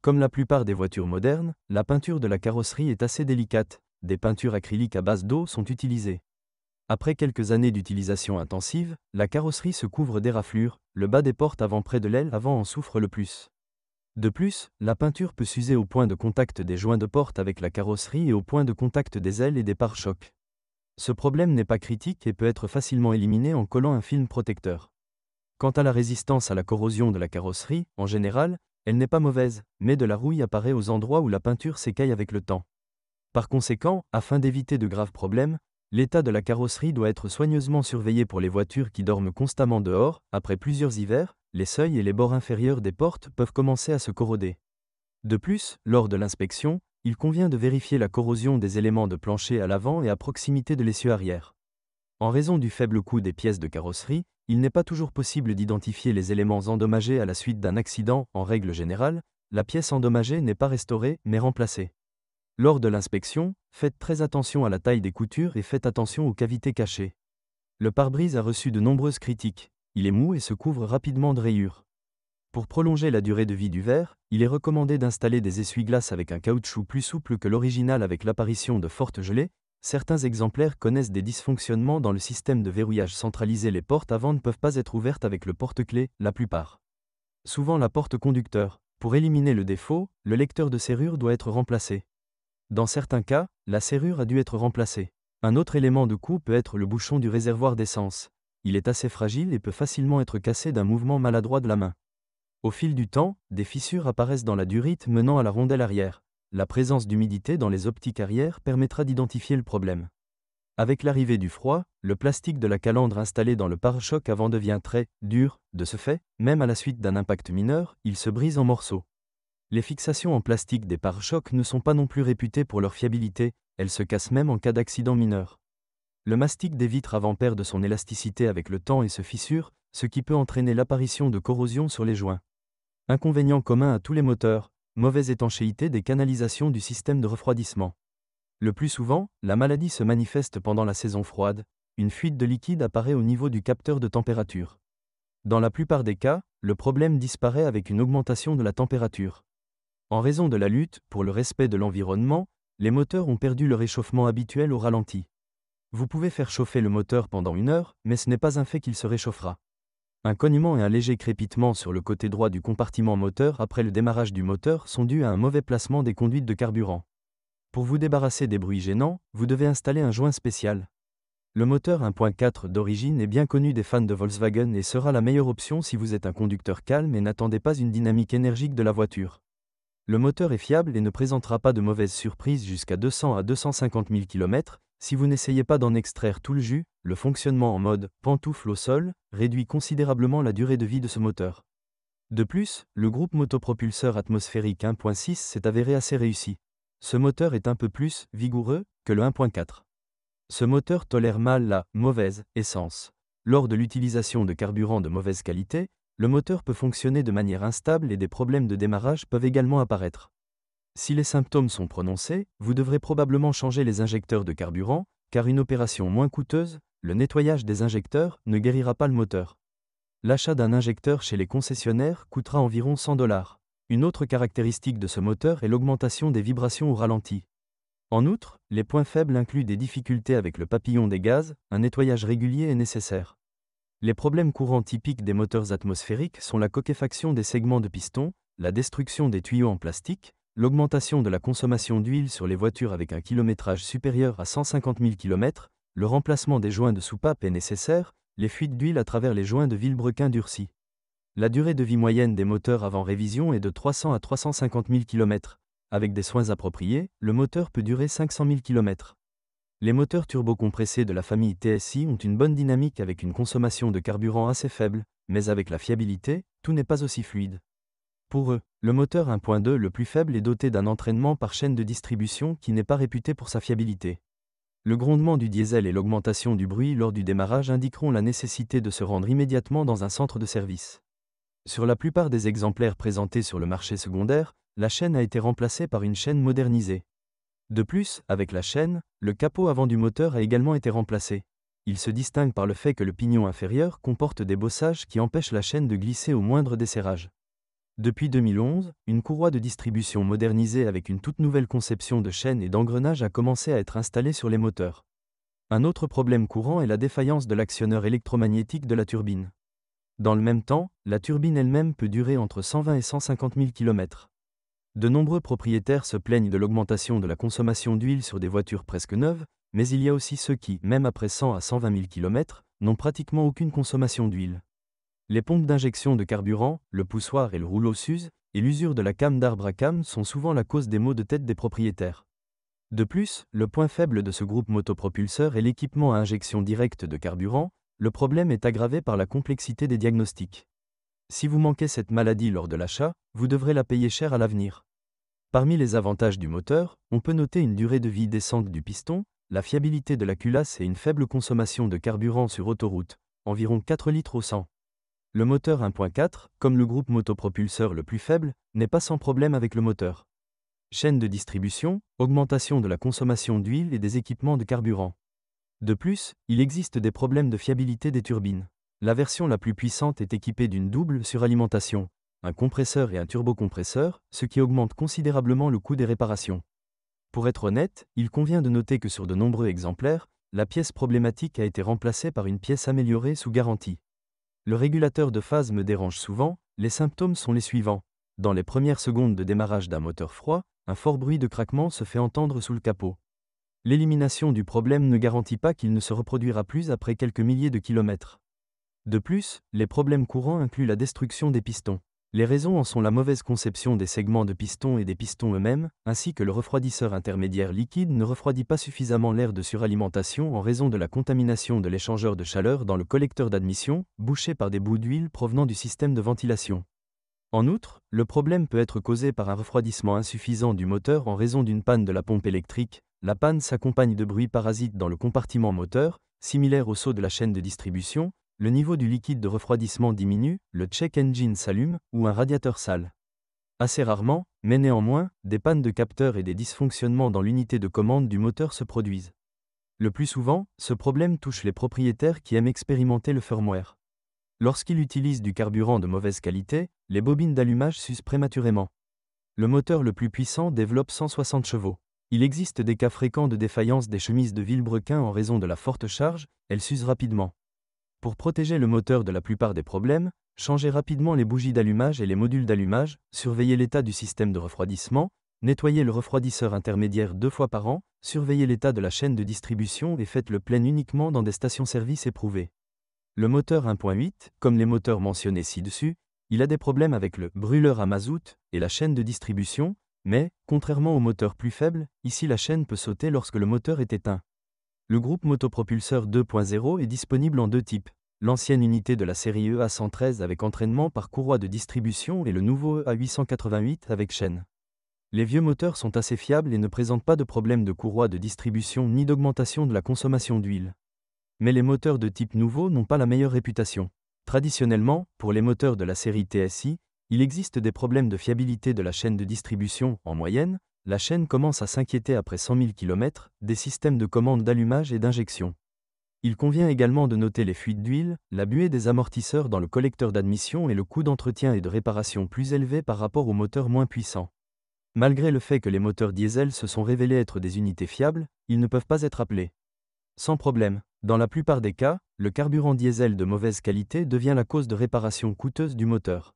Comme la plupart des voitures modernes, la peinture de la carrosserie est assez délicate, des peintures acryliques à base d'eau sont utilisées. Après quelques années d'utilisation intensive, la carrosserie se couvre d'éraflures, le bas des portes avant près de l'aile avant en souffre le plus. De plus, la peinture peut s'user au point de contact des joints de porte avec la carrosserie et au point de contact des ailes et des pare-chocs. Ce problème n'est pas critique et peut être facilement éliminé en collant un film protecteur. Quant à la résistance à la corrosion de la carrosserie, en général, elle n'est pas mauvaise, mais de la rouille apparaît aux endroits où la peinture s'écaille avec le temps. Par conséquent, afin d'éviter de graves problèmes, l'état de la carrosserie doit être soigneusement surveillé pour les voitures qui dorment constamment dehors. Après plusieurs hivers, les seuils et les bords inférieurs des portes peuvent commencer à se corroder. De plus, lors de l'inspection, il convient de vérifier la corrosion des éléments de plancher à l'avant et à proximité de l'essieu arrière. En raison du faible coût des pièces de carrosserie, il n'est pas toujours possible d'identifier les éléments endommagés à la suite d'un accident. En règle générale, la pièce endommagée n'est pas restaurée, mais remplacée. Lors de l'inspection, faites très attention à la taille des coutures et faites attention aux cavités cachées. Le pare-brise a reçu de nombreuses critiques. Il est mou et se couvre rapidement de rayures. Pour prolonger la durée de vie du verre, il est recommandé d'installer des essuie-glaces avec un caoutchouc plus souple que l'original avec l'apparition de fortes gelées. Certains exemplaires connaissent des dysfonctionnements dans le système de verrouillage centralisé. Les portes avant ne peuvent pas être ouvertes avec le porte-clés, la plupart. Souvent la porte conducteur. Pour éliminer le défaut, le lecteur de serrure doit être remplacé. Dans certains cas, la serrure a dû être remplacée. Un autre élément de coût peut être le bouchon du réservoir d'essence. Il est assez fragile et peut facilement être cassé d'un mouvement maladroit de la main. Au fil du temps, des fissures apparaissent dans la durite menant à la rondelle arrière. La présence d'humidité dans les optiques arrière permettra d'identifier le problème. Avec l'arrivée du froid, le plastique de la calandre installé dans le pare-choc avant devient très dur. De ce fait, même à la suite d'un impact mineur, il se brise en morceaux. Les fixations en plastique des pare-chocs ne sont pas non plus réputées pour leur fiabilité, elles se cassent même en cas d'accident mineur. Le mastic des vitres avant perd de son élasticité avec le temps et se fissure, ce qui peut entraîner l'apparition de corrosion sur les joints. Inconvénient commun à tous les moteurs, mauvaise étanchéité des canalisations du système de refroidissement. Le plus souvent, la maladie se manifeste pendant la saison froide, une fuite de liquide apparaît au niveau du capteur de température. Dans la plupart des cas, le problème disparaît avec une augmentation de la température. En raison de la lutte pour le respect de l'environnement, les moteurs ont perdu le réchauffement habituel au ralenti. Vous pouvez faire chauffer le moteur pendant 1 heure, mais ce n'est pas un fait qu'il se réchauffera. Un cognement et un léger crépitement sur le côté droit du compartiment moteur après le démarrage du moteur sont dus à un mauvais placement des conduites de carburant. Pour vous débarrasser des bruits gênants, vous devez installer un joint spécial. Le moteur 1.4 d'origine est bien connu des fans de Volkswagen et sera la meilleure option si vous êtes un conducteur calme et n'attendez pas une dynamique énergique de la voiture. Le moteur est fiable et ne présentera pas de mauvaises surprises jusqu'à 200 à 250 000 km. Si vous n'essayez pas d'en extraire tout le jus, le fonctionnement en mode pantoufle au sol réduit considérablement la durée de vie de ce moteur. De plus, le groupe motopropulseur atmosphérique 1.6 s'est avéré assez réussi. Ce moteur est un peu plus vigoureux que le 1.4. Ce moteur tolère mal la mauvaise essence. Lors de l'utilisation de carburant de mauvaise qualité, le moteur peut fonctionner de manière instable et des problèmes de démarrage peuvent également apparaître. Si les symptômes sont prononcés, vous devrez probablement changer les injecteurs de carburant, car une opération moins coûteuse, le nettoyage des injecteurs, ne guérira pas le moteur. L'achat d'un injecteur chez les concessionnaires coûtera environ $100. Une autre caractéristique de ce moteur est l'augmentation des vibrations au ralenti. En outre, les points faibles incluent des difficultés avec le papillon des gaz, un nettoyage régulier est nécessaire. Les problèmes courants typiques des moteurs atmosphériques sont la coquefaction des segments de piston, la destruction des tuyaux en plastique, l'augmentation de la consommation d'huile sur les voitures avec un kilométrage supérieur à 150 000 km, le remplacement des joints de soupape est nécessaire, les fuites d'huile à travers les joints de vilebrequin durcis. La durée de vie moyenne des moteurs avant révision est de 300 à 350 000 km. Avec des soins appropriés, le moteur peut durer 500 000 km. Les moteurs turbocompressés de la famille TSI ont une bonne dynamique avec une consommation de carburant assez faible, mais avec la fiabilité, tout n'est pas aussi fluide. Pour eux, le moteur 1.2 le plus faible est doté d'un entraînement par chaîne de distribution qui n'est pas réputé pour sa fiabilité. Le grondement du diesel et l'augmentation du bruit lors du démarrage indiqueront la nécessité de se rendre immédiatement dans un centre de service. Sur la plupart des exemplaires présentés sur le marché secondaire, la chaîne a été remplacée par une chaîne modernisée. De plus, avec la chaîne, le capot avant du moteur a également été remplacé. Il se distingue par le fait que le pignon inférieur comporte des bossages qui empêchent la chaîne de glisser au moindre desserrage. Depuis 2011, une courroie de distribution modernisée avec une toute nouvelle conception de chaîne et d'engrenage a commencé à être installée sur les moteurs. Un autre problème courant est la défaillance de l'actionneur électromagnétique de la turbine. Dans le même temps, la turbine elle-même peut durer entre 120 et 150 000 km. De nombreux propriétaires se plaignent de l'augmentation de la consommation d'huile sur des voitures presque neuves, mais il y a aussi ceux qui, même après 100 à 120 000 km, n'ont pratiquement aucune consommation d'huile. Les pompes d'injection de carburant, le poussoir et le rouleau s'usent, et l'usure de la came d'arbre à came sont souvent la cause des maux de tête des propriétaires. De plus, le point faible de ce groupe motopropulseur est l'équipement à injection directe de carburant. Le problème est aggravé par la complexité des diagnostics. Si vous manquez cette maladie lors de l'achat, vous devrez la payer cher à l'avenir. Parmi les avantages du moteur, on peut noter une durée de vie décente du piston, la fiabilité de la culasse et une faible consommation de carburant sur autoroute, environ 4 litres au 100. Le moteur 1.4, comme le groupe motopropulseur le plus faible, n'est pas sans problème avec le moteur. Chaîne de distribution, augmentation de la consommation d'huile et des équipements de carburant. De plus, il existe des problèmes de fiabilité des turbines. La version la plus puissante est équipée d'une double suralimentation, un compresseur et un turbocompresseur, ce qui augmente considérablement le coût des réparations. Pour être honnête, il convient de noter que sur de nombreux exemplaires, la pièce problématique a été remplacée par une pièce améliorée sous garantie. Le régulateur de phase me dérange souvent, les symptômes sont les suivants. Dans les premières secondes de démarrage d'un moteur froid, un fort bruit de craquement se fait entendre sous le capot. L'élimination du problème ne garantit pas qu'il ne se reproduira plus après quelques milliers de kilomètres. De plus, les problèmes courants incluent la destruction des pistons. Les raisons en sont la mauvaise conception des segments de pistons et des pistons eux-mêmes, ainsi que le refroidisseur intermédiaire liquide ne refroidit pas suffisamment l'air de suralimentation en raison de la contamination de l'échangeur de chaleur dans le collecteur d'admission, bouché par des bouts d'huile provenant du système de ventilation. En outre, le problème peut être causé par un refroidissement insuffisant du moteur en raison d'une panne de la pompe électrique. La panne s'accompagne de bruits parasites dans le compartiment moteur, similaire au saut de la chaîne de distribution. Le niveau du liquide de refroidissement diminue, le check engine s'allume, ou un radiateur sale. Assez rarement, mais néanmoins, des pannes de capteurs et des dysfonctionnements dans l'unité de commande du moteur se produisent. Le plus souvent, ce problème touche les propriétaires qui aiment expérimenter le firmware. Lorsqu'ils utilisent du carburant de mauvaise qualité, les bobines d'allumage s'usent prématurément. Le moteur le plus puissant développe 160 chevaux. Il existe des cas fréquents de défaillance des chemises de vilebrequin en raison de la forte charge, elles s'usent rapidement. Pour protéger le moteur de la plupart des problèmes, changez rapidement les bougies d'allumage et les modules d'allumage, surveillez l'état du système de refroidissement, nettoyez le refroidisseur intermédiaire 2 fois par an, surveillez l'état de la chaîne de distribution et faites le plein uniquement dans des stations-service éprouvées. Le moteur 1.8, comme les moteurs mentionnés ci-dessus, il a des problèmes avec le brûleur à mazout et la chaîne de distribution, mais, contrairement aux moteurs plus faibles, ici la chaîne peut sauter lorsque le moteur est éteint. Le groupe motopropulseur 2.0 est disponible en deux types, l'ancienne unité de la série EA113 avec entraînement par courroie de distribution et le nouveau EA888 avec chaîne. Les vieux moteurs sont assez fiables et ne présentent pas de problème de courroie de distribution ni d'augmentation de la consommation d'huile. Mais les moteurs de type nouveau n'ont pas la meilleure réputation. Traditionnellement, pour les moteurs de la série TSI, il existe des problèmes de fiabilité de la chaîne de distribution. En moyenne, la chaîne commence à s'inquiéter après 100 000 km des systèmes de commande d'allumage et d'injection. Il convient également de noter les fuites d'huile, la buée des amortisseurs dans le collecteur d'admission et le coût d'entretien et de réparation plus élevé par rapport aux moteurs moins puissants. Malgré le fait que les moteurs diesel se sont révélés être des unités fiables, ils ne peuvent pas être appelés sans problème. Dans la plupart des cas, le carburant diesel de mauvaise qualité devient la cause de réparation coûteuse du moteur.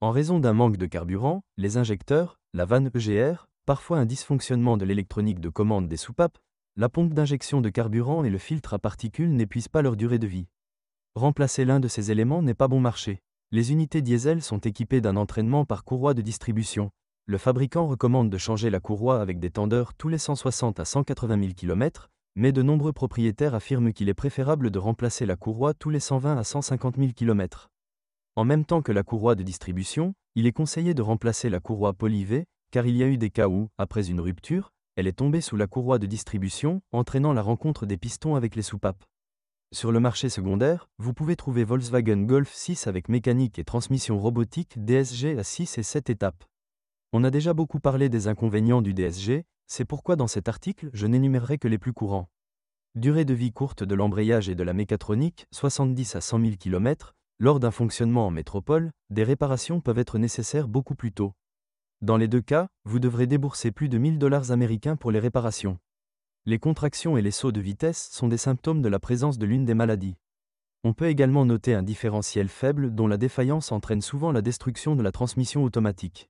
En raison d'un manque de carburant, les injecteurs, la vanne EGR, parfois un dysfonctionnement de l'électronique de commande des soupapes, la pompe d'injection de carburant et le filtre à particules n'épuisent pas leur durée de vie. Remplacer l'un de ces éléments n'est pas bon marché. Les unités diesel sont équipées d'un entraînement par courroie de distribution. Le fabricant recommande de changer la courroie avec des tendeurs tous les 160 à 180 000 km, mais de nombreux propriétaires affirment qu'il est préférable de remplacer la courroie tous les 120 à 150 000 km. En même temps que la courroie de distribution, il est conseillé de remplacer la courroie poly-V, car il y a eu des cas où, après une rupture, elle est tombée sous la courroie de distribution, entraînant la rencontre des pistons avec les soupapes. Sur le marché secondaire, vous pouvez trouver Volkswagen Golf 6 avec mécanique et transmission robotique DSG à 6 et 7 étapes. On a déjà beaucoup parlé des inconvénients du DSG, c'est pourquoi dans cet article je n'énumérerai que les plus courants. Durée de vie courte de l'embrayage et de la mécatronique, 70 à 100 000 km, Lors d'un fonctionnement en métropole, des réparations peuvent être nécessaires beaucoup plus tôt. Dans les deux cas, vous devrez débourser plus de 1000 dollars américains pour les réparations. Les contractions et les sauts de vitesse sont des symptômes de la présence de l'une des maladies. On peut également noter un différentiel faible dont la défaillance entraîne souvent la destruction de la transmission automatique.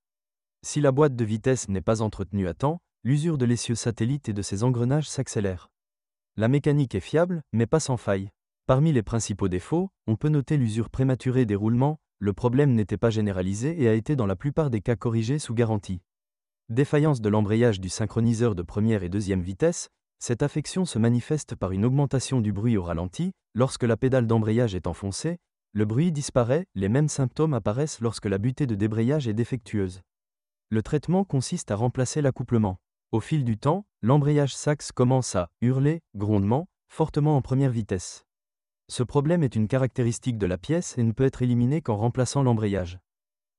Si la boîte de vitesse n'est pas entretenue à temps, l'usure de l'essieu satellite et de ses engrenages s'accélère. La mécanique est fiable, mais pas sans faille. Parmi les principaux défauts, on peut noter l'usure prématurée des roulements. Le problème n'était pas généralisé et a été dans la plupart des cas corrigé sous garantie. Défaillance de l'embrayage du synchroniseur de première et deuxième vitesse. Cette affection se manifeste par une augmentation du bruit au ralenti. Lorsque la pédale d'embrayage est enfoncée, le bruit disparaît. Les mêmes symptômes apparaissent lorsque la butée de débrayage est défectueuse. Le traitement consiste à remplacer l'accouplement. Au fil du temps, l'embrayage saxe commence à hurler, grondement, fortement en première vitesse. Ce problème est une caractéristique de la pièce et ne peut être éliminé qu'en remplaçant l'embrayage.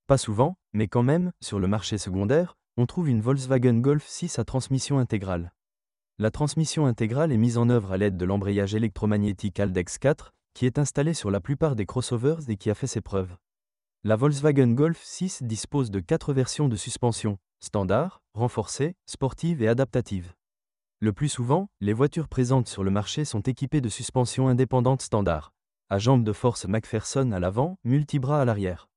Pas souvent, mais quand même, sur le marché secondaire, on trouve une Volkswagen Golf 6 à transmission intégrale. La transmission intégrale est mise en œuvre à l'aide de l'embrayage électromagnétique Haldex 4, qui est installé sur la plupart des crossovers et qui a fait ses preuves. La Volkswagen Golf 6 dispose de 4 versions de suspension, standard, renforcée, sportive et adaptative. Le plus souvent, les voitures présentes sur le marché sont équipées de suspensions indépendantes standard, à jambes de force McPherson à l'avant, multibras à l'arrière.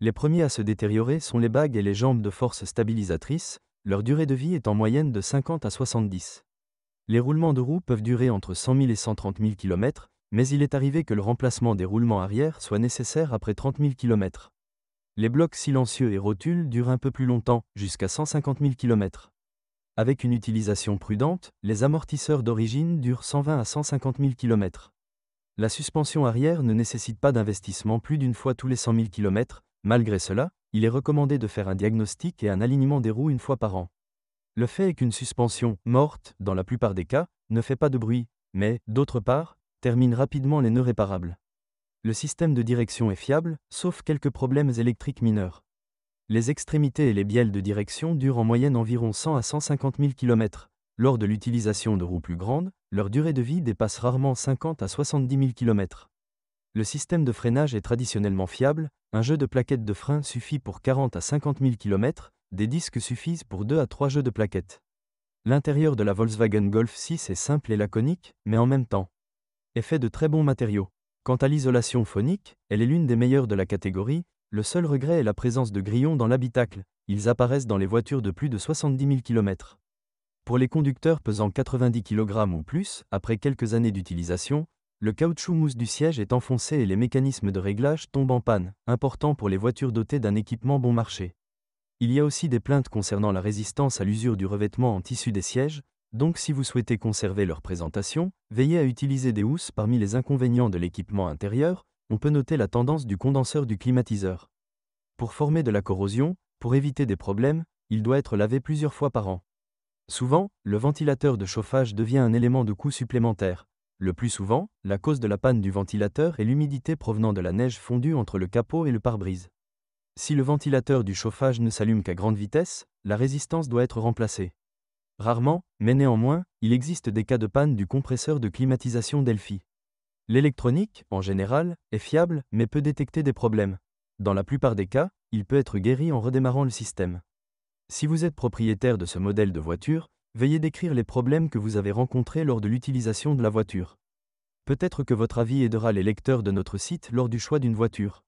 Les premiers à se détériorer sont les bagues et les jambes de force stabilisatrices, leur durée de vie est en moyenne de 50 à 70. Les roulements de roues peuvent durer entre 100 000 et 130 000 km, mais il est arrivé que le remplacement des roulements arrière soit nécessaire après 30 000 km. Les blocs silencieux et rotules durent un peu plus longtemps, jusqu'à 150 000 km. Avec une utilisation prudente, les amortisseurs d'origine durent 120 à 150 000 km. La suspension arrière ne nécessite pas d'investissement plus d'une fois tous les 100 000 km, malgré cela, il est recommandé de faire un diagnostic et un alignement des roues une fois par an. Le fait est qu'une suspension, morte, dans la plupart des cas, ne fait pas de bruit, mais, d'autre part, termine rapidement les nœuds réparables. Le système de direction est fiable, sauf quelques problèmes électriques mineurs. Les extrémités et les bielles de direction durent en moyenne environ 100 à 150 000 km. Lors de l'utilisation de roues plus grandes, leur durée de vie dépasse rarement 50 à 70 000 km. Le système de freinage est traditionnellement fiable, un jeu de plaquettes de frein suffit pour 40 à 50 000 km, des disques suffisent pour 2 à 3 jeux de plaquettes. L'intérieur de la Volkswagen Golf 6 est simple et laconique, mais en même temps est fait de très bons matériaux. Quant à l'isolation phonique, elle est l'une des meilleures de la catégorie. Le seul regret est la présence de grillons dans l'habitacle, ils apparaissent dans les voitures de plus de 70 000 km. Pour les conducteurs pesant 90 kg ou plus, après quelques années d'utilisation, le caoutchouc mousse du siège est enfoncé et les mécanismes de réglage tombent en panne, important pour les voitures dotées d'un équipement bon marché. Il y a aussi des plaintes concernant la résistance à l'usure du revêtement en tissu des sièges, donc si vous souhaitez conserver leur présentation, veillez à utiliser des housses. Parmi les inconvénients de l'équipement intérieur, on peut noter la tendance du condenseur du climatiseur. Pour former de la corrosion, pour éviter des problèmes, il doit être lavé plusieurs fois par an. Souvent, le ventilateur de chauffage devient un élément de coût supplémentaire. Le plus souvent, la cause de la panne du ventilateur est l'humidité provenant de la neige fondue entre le capot et le pare-brise. Si le ventilateur du chauffage ne s'allume qu'à grande vitesse, la résistance doit être remplacée. Rarement, mais néanmoins, il existe des cas de panne du compresseur de climatisation Delphi. L'électronique, en général, est fiable mais peut détecter des problèmes. Dans la plupart des cas, il peut être guéri en redémarrant le système. Si vous êtes propriétaire de ce modèle de voiture, veuillez décrire les problèmes que vous avez rencontrés lors de l'utilisation de la voiture. Peut-être que votre avis aidera les lecteurs de notre site lors du choix d'une voiture.